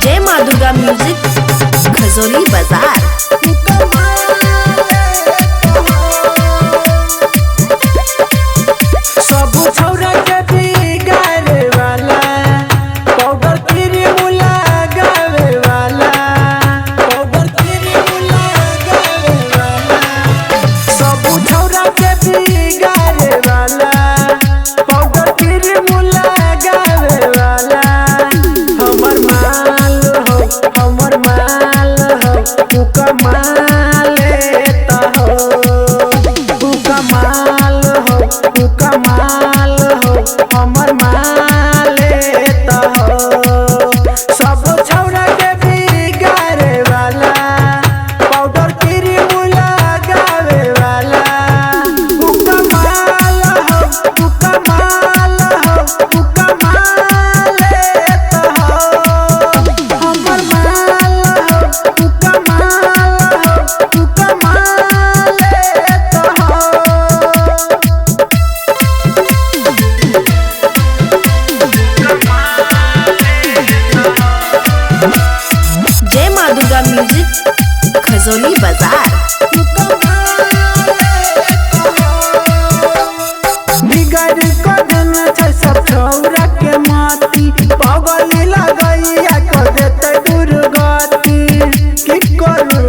जय माँ दुर्गा म्यूजिक खजोली बाजार। सब छौरा के बिगाड़े वाला पाउडर क्रीम लगावे वाला पाउडर क्रीम लगावे वाला सब छौरा के बिगाड़े वाला पाउडर क्रीम लगावे वाला हमर माल हो तू कमाल लेता हो तू कमाल हो हमर माल लेता हो सब छौरा के बिगाड़े वाला पाउडर क्रीम लगावे वाला तू कमाल हो तू कमाल लेता हो हमर माल हो तू कमाल लेता हो। जय माँ दुर्गा म्यूजिक खजोली बाजार। बिगड़ कदन छै सब छौरा के माटी पागल लगैया कर देते दुर्गति की करू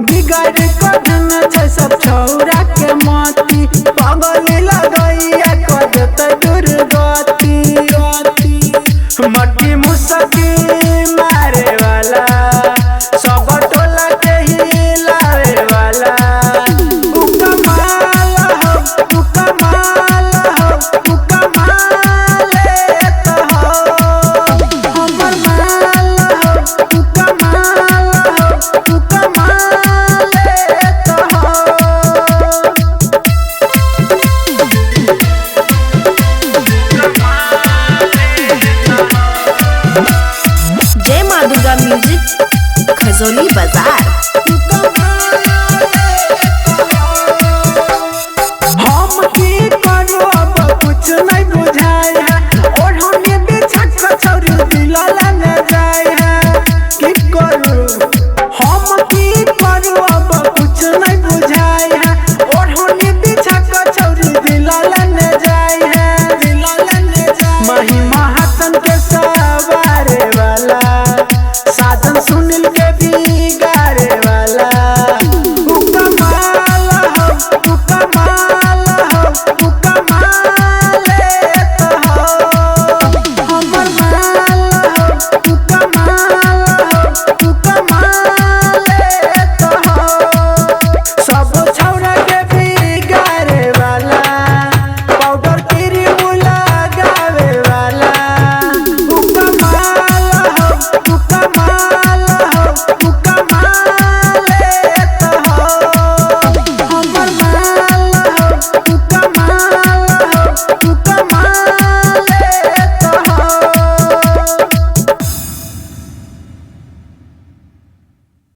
बिगड़ कदन छै सब छौरा के माटी पागल लगैया कर देते दुर्गति मट्टी मुसकी मारे वाला सब टोला के हिलावे वाला तू कमाल लेता हो हमर माल हो तू कमाल लेता हो। जय माँ दुर्गा म्यूजिक खजोली बाजार। हम की करू अब कुछ नहीं बुझाए है ओढ़नी बिछा के छौरी दिल लग जाए